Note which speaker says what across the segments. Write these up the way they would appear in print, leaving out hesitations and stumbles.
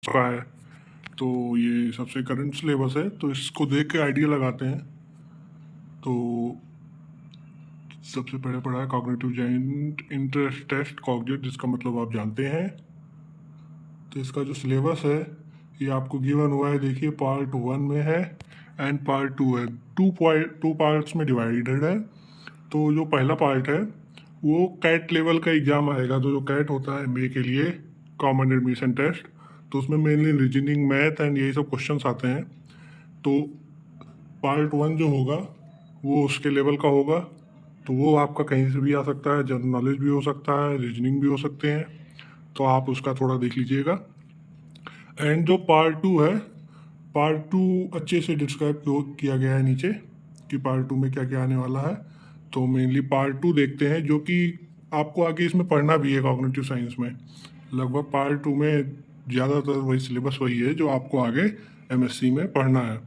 Speaker 1: का है, तो ये सबसे करंट सिलेबस है, तो इसको देख के आइडिया लगाते हैं। तो सबसे पहले पढ़ा है कॉग्निटिव जाइंट इंटरेस्ट टेस्ट कॉग्निट, जिसका मतलब आप जानते हैं। तो इसका जो सिलेबस है ये आपको गिवन हुआ है, देखिए पार्ट 1 में है एंड पार्ट 2 है। टू पार्ट्स में डिवाइडेड है। तो जो पहला पार्ट है वो कैट लेवल का एग्ज़ाम आएगा, तो जो कैट होता है एमबीए के लिए कॉमन एडमिशन टेस्ट, तो उसमें मेनली रीजनिंग, मैथ एंड यही सब क्वेश्चंस आते हैं। तो पार्ट 1 जो होगा वो उसके लेवल का होगा, तो वो आपका कहीं से भी आ सकता है, जनरल नॉलेज भी हो सकता है, रीजनिंग भी हो सकते हैं, तो आप उसका थोड़ा देख लीजिएगा। एंड जो पार्ट 2 है, पार्ट 2 अच्छे से डिस्क्राइब किया गया है नीचे कि पार्ट 2 में क्या क्या आने वाला है। तो मेनली पार्ट 2 देखते हैं, जो कि आपको आगे इसमें पढ़ना भी है कॉग्निटिव साइंस में। लगभग पार्ट 2 में ज़्यादातर वही सिलेबस वही है जो आपको आगे एमएससी में पढ़ना है।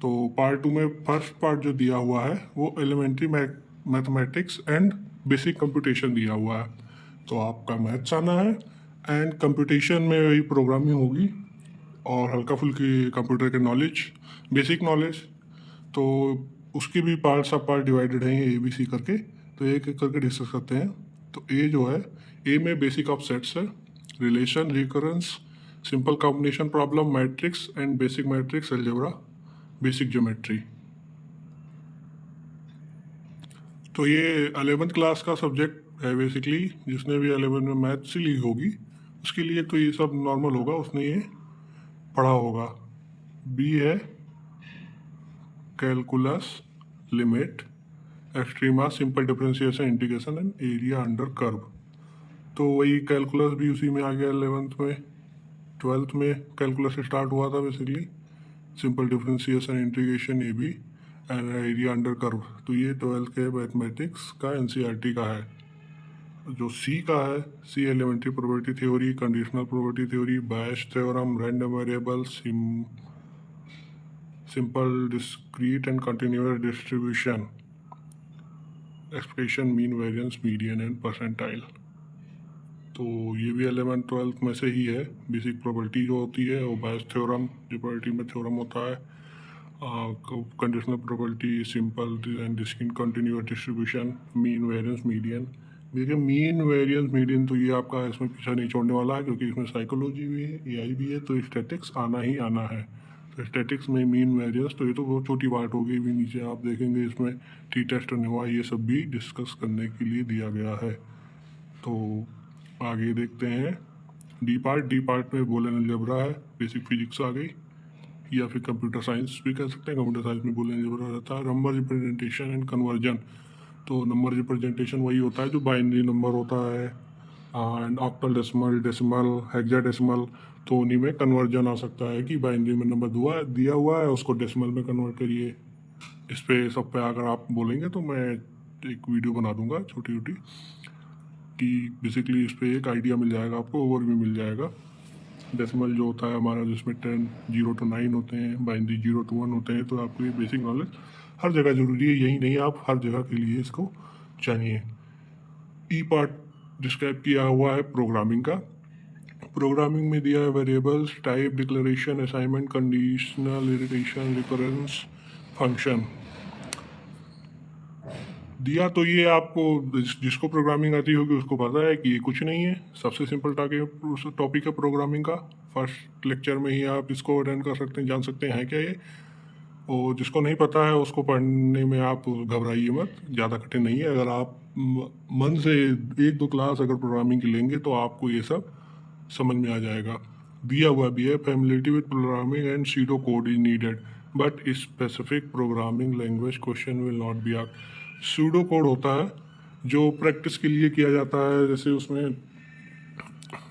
Speaker 1: तो पार्ट 2 में फर्स्ट पार्ट जो दिया हुआ है वो elementary mathematics and basic computation दिया हुआ है। तो आपका मैथ्स आना है एंड कंप्यूटेशन में वही प्रोग्रामिंग होगी और हल्का फुल्की कंप्यूटर के नॉलेज, बेसिक नॉलेज। तो उसके भी पार्ट सब पार्ट डिवाइडेड हैं ए बी सी करके, तो एक एक करके डिस्कस करते हैं। तो ए जो है, ए में बेसिक ऑफ सेट्स है, relation, recurrence, simple combination problem, matrix and basic matrix, algebra, basic geometry. तो ये 11th क्लास का सब्जेक्ट है बेसिकली। जिसने भी 11 में मैथ्स ली होगी उसके लिए तो ये सब नॉर्मल होगा, उसने ये पढ़ा होगा। बी है calculus, limit, extrema, simple differentiation, integration and area under curve. तो वही कैलकुलस भी उसी में आ गया 11th में। 12th में कैलकुलस स्टार्ट हुआ था basically, simple differentiation, integration, A B and area under curve. तो ये 12th के मैथमेटिक्स का एनसीईआरटी का है। जो सी का है, C elementary probability theory, conditional probability theory, Bayes theorem, random variable, simple discrete and continuous distribution, expression, mean, variance, median and percentile. तो ये भी 11th-12th में से ही है। बेसिक प्रोबेबिलिटी जो होती है वो बायस थ्योरम, जो प्रोबेबिलिटी में थ्योरम होता है, conditional probability, simple and discrete continuous distribution, mean, variance, median. देखिए मीन, वेरिएंस, मीडियन तो ये आपका इसमें पीछा नहीं छोड़ने वाला है, क्योंकि इसमें साइकोलॉजी भी है, एआई भी है, तो स्टैटिक्स आना ही आना है। तो स्टैटिक्स में मीन, वेरिएंस, तो ये तो बहुत छोटी पार्ट होगी। भी नीचे आप देखेंगे इसमें टी टेस्ट, अनोवा, ये सब भी डिस्कस करने के लिए दिया गया है। तो आगे देखते हैं डी पार्ट। डी पार्ट में बूलियन अलजेब्रा है, बेसिक फिजिक्स आ गई, या फिर कंप्यूटर साइंस भी कह सकते हैं। कंप्यूटर साइंस में बूलियन अलजेब्रा रहता है। नंबर रिप्रेजेंटेशन एंड कन्वर्जन, तो नंबर रिप्रेजेंटेशन वही होता है जो बाइनरी नंबर होता है, and octal decimal, decimal, hexadecimal. तो उन्हीं में कन्वर्जन आ सकता है कि बाइनरी में नंबर दिया हुआ है, उसको डेसिमल में कन्वर्ट करिए। इस पे सब पे अगर आप बोलेंगे तो मैं एक वीडियो बना दूंगा छोटी छोटी, कि बेसिकली इस पे एक आइडिया मिल जाएगा आपको, ओवरव्यू मिल जाएगा। डेसिमल जो होता है हमारा, जिसमें 10 0 to 9 होते हैं, बाइनरी 0 to 1 होते हैं। तो आपको ये बेसिक नॉलेज हर जगह ज़रूरी है, यही नहीं, आप हर जगह के लिए इसको चाहिए। ई पार्ट डिस्क्राइब किया हुआ है प्रोग्रामिंग का। प्रोग्रामिंग में दिया है variables, type, declaration, assignment, conditional, irritation, recurrence, function दिया। तो ये आपको जिसको प्रोग्रामिंग आती होगी उसको पता है कि ये कुछ नहीं है, सबसे सिंपल टॉपिक है प्रोग्रामिंग का। फर्स्ट लेक्चर में ही आप इसको अटेंड कर सकते हैं, जान सकते हैं क्या ये। और जिसको नहीं पता है उसको पढ़ने में आप घबराइए मत, ज़्यादा कठिन नहीं है। अगर आप मन से एक दो क्लास अगर प्रोग्रामिंग की लेंगे तो आपको ये सब समझ में आ जाएगा। दिया हुआ भी है, familiarity with programming and pseudo code is needed but specific programming language question will not be asked. Pseudo code होता है जो प्रैक्टिस के लिए किया जाता है। जैसे उसमें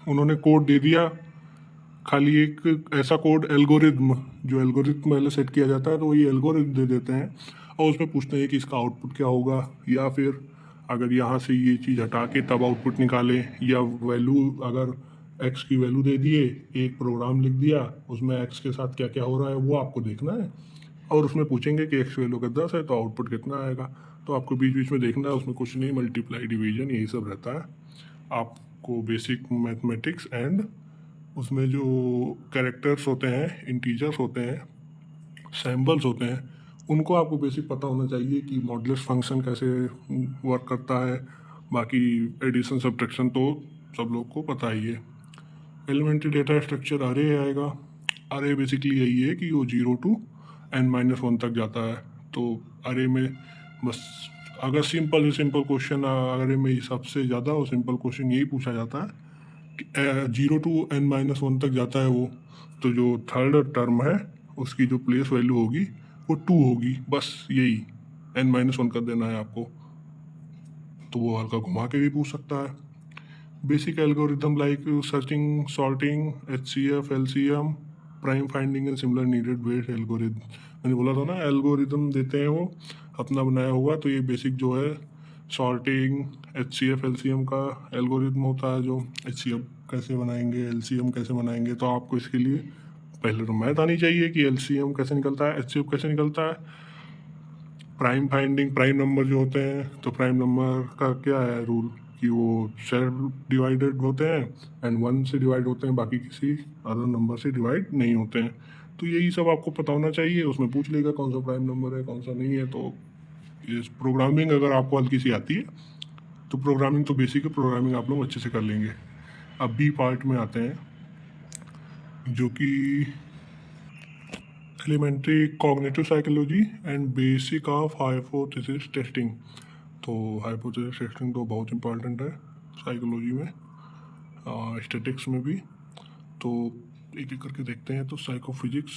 Speaker 1: उन्होंने कोड दे दिया, खाली एक ऐसा कोड, एल्गोरिज्म, जो एल्गोरिज्म पहले सेट किया जाता है, तो वही एल्गोरिज्म दे देते हैं और उसमें पूछते हैं कि इसका आउटपुट क्या होगा, या फिर अगर यहाँ से ये चीज़ हटा के तब आउटपुट निकालें, या वैल्यू अगर एक्स की वैल्यू दे दिए, एक प्रोग्राम लिख दिया, उसमें एक्स के साथ क्या क्या हो रहा है वो आपको देखना है। और उसमें पूछेंगे कि एक्स वैल्यू का 10 है तो आउटपुट कितना आएगा, तो आपको बीच बीच में देखना है। उसमें कुछ नहीं, मल्टीप्लाई, डिवीजन, यही सब रहता है। आपको बेसिक मैथमेटिक्स एंड उसमें जो कैरेक्टर्स होते हैं, इंटीजर्स होते हैं, सैम्बल्स होते हैं, उनको आपको बेसिक पता होना चाहिए कि मॉडुलस फंक्शन कैसे वर्क करता है। बाकी एडिशन सब्ट्रैक्शन तो सब लोग को पता ही है। एलिमेंट्री डेटा स्ट्रक्चर अरे आएगा। अरे बेसिकली यही है कि वो 0 to n-1 तक जाता है। तो अरे में बस अगर सिंपल से सिंपल क्वेश्चन अरे में सबसे ज़्यादा वो सिंपल क्वेश्चन यही पूछा जाता है कि 0 to n-1 तक जाता है वो, तो जो थर्ड टर्म है उसकी जो प्लेस वैल्यू होगी वो 2 होगी, बस यही n-1 कर देना है आपको। तो वो हल्का घुमा के भी पूछ सकता है। Basic algorithm like searching, sorting, HCF, LCM, prime finding and similar needed weight algorithm. मैंने बोला था ना एल्गोरिथम देते हैं वो अपना बनाया हुआ, तो ये बेसिक जो है सॉर्टिंग, HCF, LCM का एल्गोरिथम होता है। जो HCF कैसे बनाएंगे, LCM कैसे बनाएंगे, तो आपको इसके लिए पहले तो मैथ आनी चाहिए कि LCM कैसे निकलता है, HCF कैसे निकलता है। प्राइम फाइंडिंग, प्राइम नंबर जो होते हैं, तो प्राइम नंबर का क्या है रूल कि वो सेल्फ डिवाइडेड होते हैं एंड 1 से डिवाइड होते हैं, बाकी किसी अदर नंबर से डिवाइड नहीं होते हैं। तो यही सब आपको पता होना चाहिए। उसमें पूछ लेगा कौन सा प्राइम नंबर है कौन सा नहीं है। तो ये प्रोग्रामिंग अगर आपको हल्की सी आती है तो प्रोग्रामिंग तो बेसिक है, प्रोग्रामिंग आप लोग अच्छे से कर लेंगे। अब बी पार्ट में आते हैं जो कि elementary cognitive psychology and basic of hypothesis testing. तो हाइपोथेसिस टेस्टिंग तो बहुत इंपॉर्टेंट है साइकोलॉजी में, स्टैटिक्स में भी। तो एक एक करके देखते हैं। तो साइकोफिजिक्स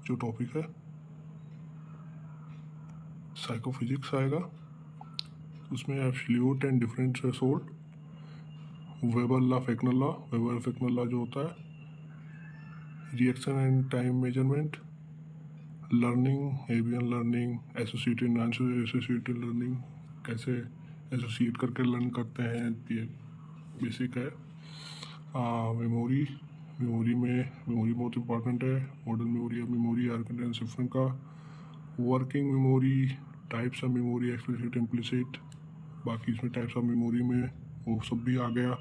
Speaker 1: जो टॉपिक है, साइकोफिजिक्स आएगा, उसमें absolute and different threshold, Weber law, Fechner law, Weber Fechner law जो होता है, reaction and time measurement, learning, avian learning, associated non associated learning, कैसे एसोसिएट करके लर्न करते हैं, ये बेसिक है। मेमोरी, मेमोरी बहुत इंपॉर्टेंट है। Model memory of memory, architecture system का, working memory, types of memory, explicit, implicit, बाकी इसमें टाइप्स ऑफ मेमोरी में वो सब भी आ गया।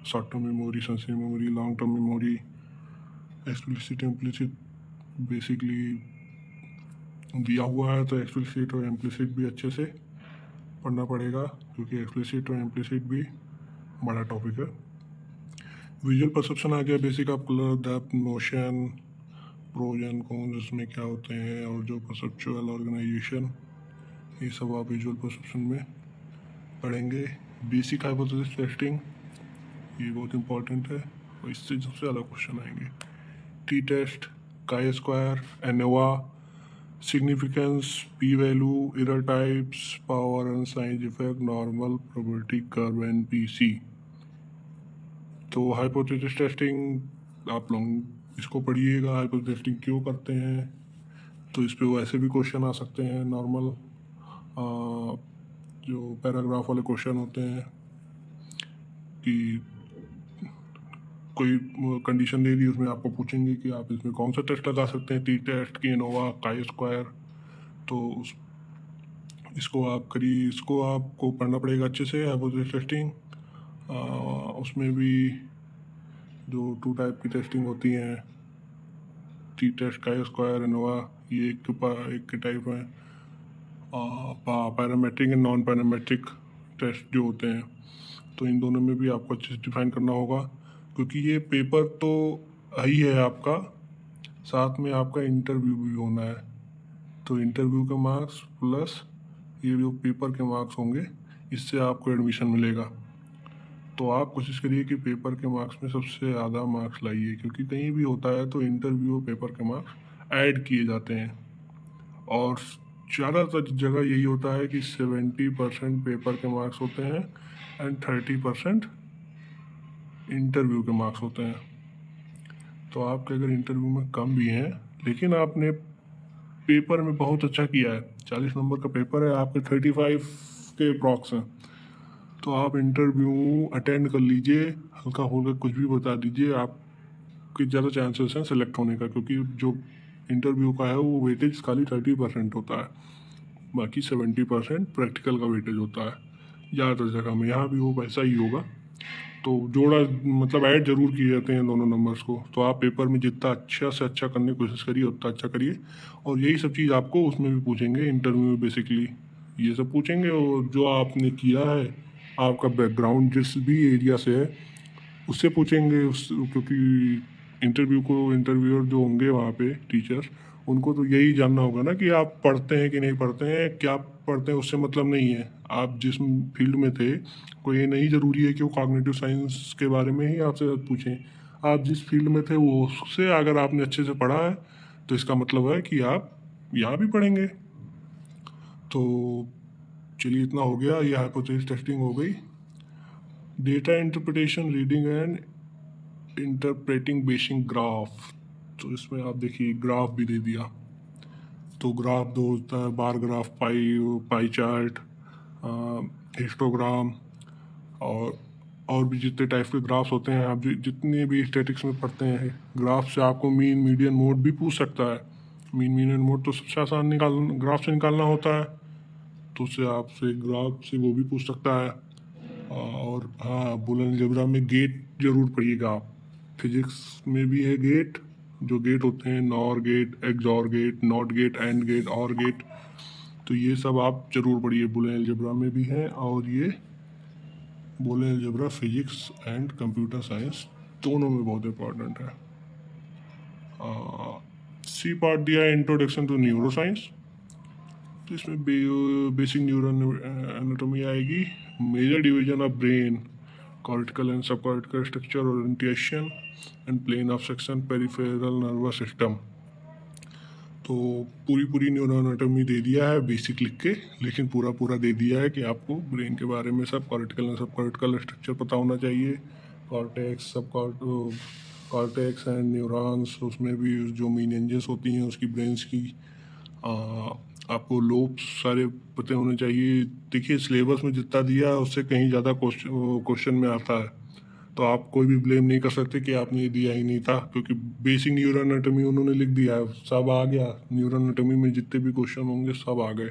Speaker 1: Short term memory, sensitive memory, long term memory, explicit, implicit basically दिया हुआ है, तो एक्सप्लिसिट और इम्प्लिसिट भी अच्छे से पढ़ना पड़ेगा क्योंकि एक्सप्लिसिट और इम्प्लिसिट भी बड़ा टॉपिक है। विजुअल परसेप्शन आ गया, basic of colour, depth, motion, pros and cons इसमें क्या होते हैं, और जो परसेप्चुअल ऑर्गेनाइजेशन, ये सब आप विजुअल परसेप्शन में पढ़ेंगे। बेसिक हाइपोथेसिस टेस्टिंग, ये बहुत इंपॉर्टेंट है और इससे सबसे ज़्यादा क्वेश्चन आएंगे। T test, chi square, ANOVA, significance, P value, error types, power and size effect, normal, probability curve, NPC। तो हाइपोथेसिस टेस्टिंग आप लोग इसको पढ़िएगा, हाइपोथेसिस टेस्टिंग क्यों करते हैं। तो इस पे वैसे भी क्वेश्चन आ सकते हैं नॉर्मल, जो पैराग्राफ वाले क्वेश्चन होते हैं कि कोई कंडीशन दे दी, उसमें आपको पूछेंगे कि आप इसमें कौन सा टेस्ट लगा सकते हैं, टी टेस्ट की, एनोवा, काई स्क्वायर। तो इसको आप करिए, इसको आपको पढ़ना पड़ेगा अच्छे से। हाइपोथेसिस टेस्टिंग उसमें भी जो 2 टाइप की टेस्टिंग होती हैं, T test, chi square, ANOVA, ये एक के टाइप है। Parametric and non parametric test जो होते हैं, तो इन दोनों में भी आपको अच्छे से डिफाइन करना होगा क्योंकि ये पेपर तो ही है आपका, साथ में आपका इंटरव्यू भी होना है। तो इंटरव्यू के मार्क्स प्लस ये जो पेपर के मार्क्स होंगे, इससे आपको एडमिशन मिलेगा। तो आप कोशिश करिए कि पेपर के मार्क्स में सबसे ज़्यादा मार्क्स लाइए, क्योंकि कहीं भी होता है तो इंटरव्यू और पेपर के मार्क्स ऐड किए जाते हैं। और ज़्यादातर जगह यही होता है कि 70% पेपर के मार्क्स होते हैं एंड 30% इंटरव्यू के मार्क्स होते हैं। तो आपके अगर इंटरव्यू में कम भी हैं लेकिन आपने पेपर में बहुत अच्छा किया है, 40 नंबर का पेपर है, आपके 35 के अप्रॉक्स हैं, तो आप इंटरव्यू अटेंड कर लीजिए, हल्का फुल्का कुछ भी बता दीजिए, आपके ज़्यादा चांसेस हैं सेलेक्ट होने का। क्योंकि जो इंटरव्यू का है वो वेटेज खाली 30% होता है, बाकी 70% प्रैक्टिकल का वेटेज होता है ज़्यादातर जगह में। यहाँ भी वो वैसा ही होगा। तो जोड़ा मतलब ऐड ज़रूर किए जाते हैं दोनों नंबर्स को। तो आप पेपर में जितना अच्छा से अच्छा करने की कोशिश करिए उतना अच्छा करिए। और यही सब चीज़ आपको उसमें भी पूछेंगे इंटरव्यू में, बेसिकली ये सब पूछेंगे। और जो आपने किया है, आपका बैकग्राउंड जिस भी एरिया से है उससे पूछेंगे उस, क्योंकि इंटरव्यूअर जो होंगे वहाँ पे टीचर, उनको तो यही जानना होगा ना कि आप पढ़ते हैं कि नहीं पढ़ते हैं। क्या पढ़ते हैं उससे मतलब नहीं है, आप जिस फील्ड में थे, कोई ये नहीं ज़रूरी है कि वो कॉग्निटिव साइंस के बारे में ही आपसे पूछें। आप जिस फील्ड में थे वो उससे अगर आपने अच्छे से पढ़ा है तो इसका मतलब है कि आप यहाँ भी पढ़ेंगे। तो चलिए, इतना हो गया, ये हाइपोथेसिस टेस्टिंग हो गई। Data interpretation, reading and interpreting basic graph. तो इसमें आप देखिए ग्राफ भी दे दिया। तो ग्राफ दो होता है, bar graph, pie chart, histogram, और भी जितने टाइप के ग्राफ्स होते हैं। आप जितने भी स्टैटिक्स में पढ़ते हैं, ग्राफ से आपको मीन मीडियन मोड भी पूछ सकता है। मीन मीडियन मोड तो सबसे आसान ग्राफ से निकालना होता है, तो उससे आपसे ग्राफ से वो भी पूछ सकता है। और हाँ, बुलियन अलजेब्रा में गेट जरूर पढ़िएगा आप। फिजिक्स में भी है गेट, जो गेट होते हैं nor gate, xor gate, not gate, and gate, or gate. तो ये सब आप जरूर पढ़िए, बुलियन अलजेब्रा में भी है। और ये Boolean algebra physics and computer science दोनों में बहुत इंपॉर्टेंट है। सी पार्ट दिया है इंट्रोडक्शन टू न्यूरो साइंस। तो इसमें बेसिक न्यूरल एनाटॉमी आएगी, major division of brain, cortical and subcortical structure, orientation and plane of section, peripheral nervous system। तो पूरी न्यूरल एनाटॉमी दे दिया है बेसिक लिख के, लेकिन पूरा दे दिया है कि आपको ब्रेन के बारे में सब कॉर्टिकल एंड सबकॉर्टिकल स्ट्रक्चर पता होना चाहिए। कॉर्टेक्स, सब कॉर्टेक्स एंड न्यूरॉन्स, उसमें भी जो मेनिंजेस होती हैं उसकी ब्रेन्स की, आपको लोब्स सारे पते होने चाहिए। देखिए सिलेबस में जितना दिया है उससे कहीं ज़्यादा क्वेश्चन में आता है, तो आप कोई भी ब्लेम नहीं कर सकते कि आपने ये दिया ही नहीं था, क्योंकि बेसिक न्यूरल एनाटॉमी उन्होंने लिख दिया है, सब आ गया। न्यूरल एनाटॉमी में जितने भी क्वेश्चन होंगे सब आ गए।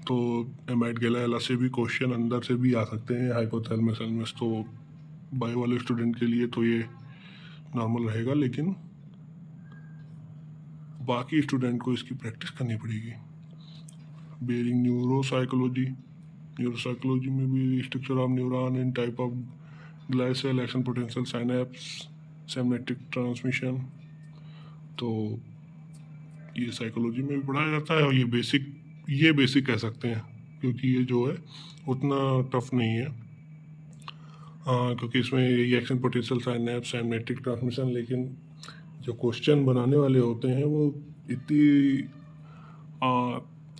Speaker 1: तो एमाइड गैला से भी क्वेश्चन अंदर से भी आ सकते हैं, हाइपोथैलेमस थैलेमस। तो बायो वाले स्टूडेंट के लिए तो ये नॉर्मल रहेगा, लेकिन बाकी स्टूडेंट को इसकी प्रैक्टिस करनी पड़ेगी। बेरिंग न्यूरोसाइकोलॉजी में भी structure of neuron and type of glial action potential synapse, synaptic transmission. तो ये साइकोलॉजी में भी पढ़ाया जाता है, और ये बेसिक कह सकते हैं, क्योंकि ये जो है उतना टफ नहीं है। क्योंकि इसमें ये action potential synapse, synaptic transmission, लेकिन जो क्वेश्चन बनाने वाले होते हैं वो इतनी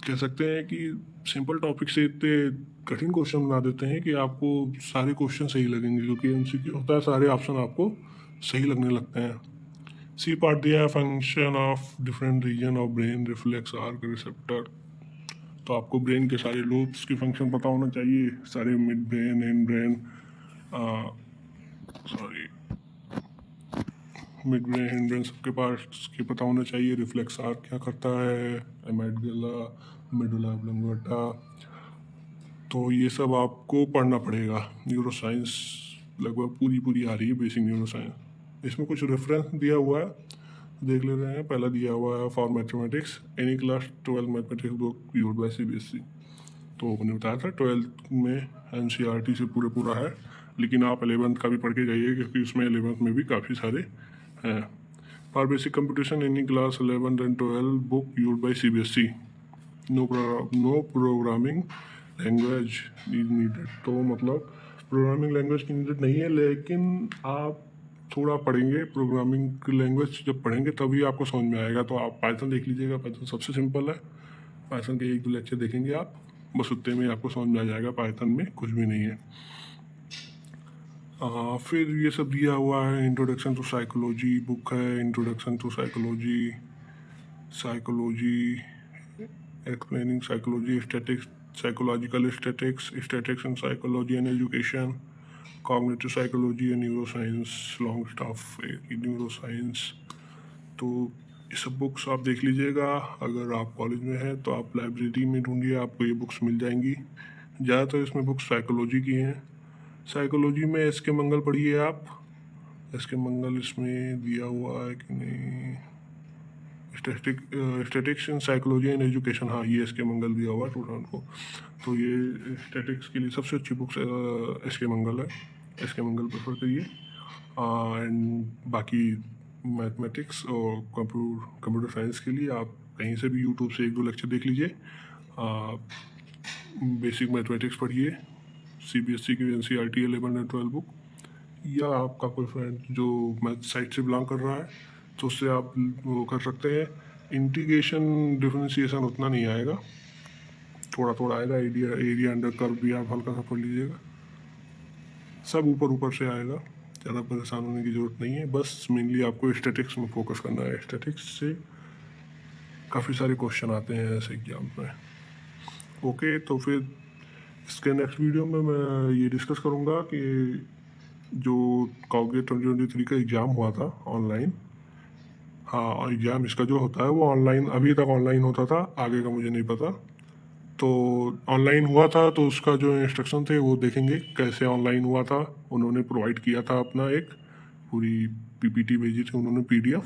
Speaker 1: कह सकते हैं कि सिंपल टॉपिक से इतने कठिन क्वेश्चन बना देते हैं कि आपको सारे क्वेश्चन सही लगेंगे, क्योंकि एमसीक्यू होता है, सारे ऑप्शन आपको सही लगने लगते हैं। सी पार्ट दिया है function of different region of brain, reflex arc, receptor. तो आपको ब्रेन के सारे लूप्स की फंक्शन पता होना चाहिए, सारे mid brain, and brain, mid brain, hind brain, सबके पार्ट्स के पता होना चाहिए। रिफ्लेक्स आर्क क्या करता है, एमाइगडाला, मेडुला ऑब्लंगेटा। तो ये सब आपको पढ़ना पड़ेगा। न्यूरो साइंस लगभग पूरी आ रही है, बेसिक न्यूरो साइंस। इसमें कुछ रेफरेंस दिया हुआ है, देख ले रहे हैं। पहला दिया हुआ है for mathematics, any class 12 mathematics book used by CBSE. तो मैंने बताया था 12th में एनसीईआरटी से पूरा है, लेकिन आप 11th का भी पढ़ के जाइए, क्योंकि उसमें 11th में भी काफ़ी सारे हैं। For basic computation any class 11 and 12 book used by CBSE, no programming language is needed. तो मतलब प्रोग्रामिंग लैंग्वेज की नीडेड नहीं है, लेकिन आप थोड़ा पढ़ेंगे प्रोग्रामिंग लैंग्वेज, जब पढ़ेंगे तभी आपको समझ में आएगा। तो आप पाइथन देख लीजिएगा, पाइथन सबसे सिंपल है। पाइथन के 1-2 लेक्चर देखेंगे आप, बस उतने में आपको समझ में आ जाएगा, पाइथन में कुछ भी नहीं है। फिर ये सब दिया हुआ है, इंट्रोडक्शन टू साइकोलॉजी बुक है, introduction to psychology explaining psychology, statics, psychological statics and psychology and education, cognitive psychology and neuroscience, Longstaff neuroscience. तो ये सब बुक्स आप देख लीजिएगा। अगर आप कॉलेज में हैं तो आप लाइब्रेरी में ढूंढिए, आपको ये बुक्स मिल जाएंगी। ज़्यादातर इसमें बुक्स साइकोलॉजी की हैं, साइकोलॉजी में एस के मंगल पढ़िए आप। एस के मंगल इसमें दिया हुआ है कि नहीं, statics in psychology and education, हाँ ये एस के मंगल दिया हुआ है 2000 को। तो ये स्टैटिक्स के लिए सबसे अच्छी बुक एस के मंगल है, एस के मंगल प्रेफर करिए। एंड बाकी मैथमेटिक्स और कंप्यूटर साइंस के लिए आप कहीं से भी यूट्यूब से 1-2 लेक्चर देख लीजिए। बेसिक मैथमेटिक्स पढ़िए, CBSE की NCERT 11 एंड 12 बुक, या आपका कोई फ्रेंड जो मैथ साइड से बिलोंग कर रहा है तो उससे आप वो कर सकते हैं। इंटीग्रेशन डिफरेंशिएशन उतना नहीं आएगा, थोड़ा थोड़ा आएगा। एरिया अंडर कर्व भी आप हल्का सा पढ़ लीजिएगा, सब ऊपर ऊपर से आएगा, ज़्यादा परेशान होने की ज़रूरत नहीं है। बस मेनली आपको स्टैटिक्स में फोकस करना है। स्टैटिक्स से काफ़ी सारे क्वेश्चन आते हैं ऐसे एग्जाम में। ओके, तो फिर इसके नेक्स्ट वीडियो में मैं ये डिस्कस करूँगा कि जो कॉग्निट 2023 का एग्ज़ाम हुआ था ऑनलाइन, हाँ एग्ज़ाम इसका जो होता है वो ऑनलाइन, अभी तक ऑनलाइन होता था, आगे का मुझे नहीं पता। तो ऑनलाइन हुआ था तो उसका जो इंस्ट्रक्शन थे वो देखेंगे कैसे ऑनलाइन हुआ था। उन्होंने प्रोवाइड किया था अपना एक पूरी PPT भेजी थी उन्होंने, PDF।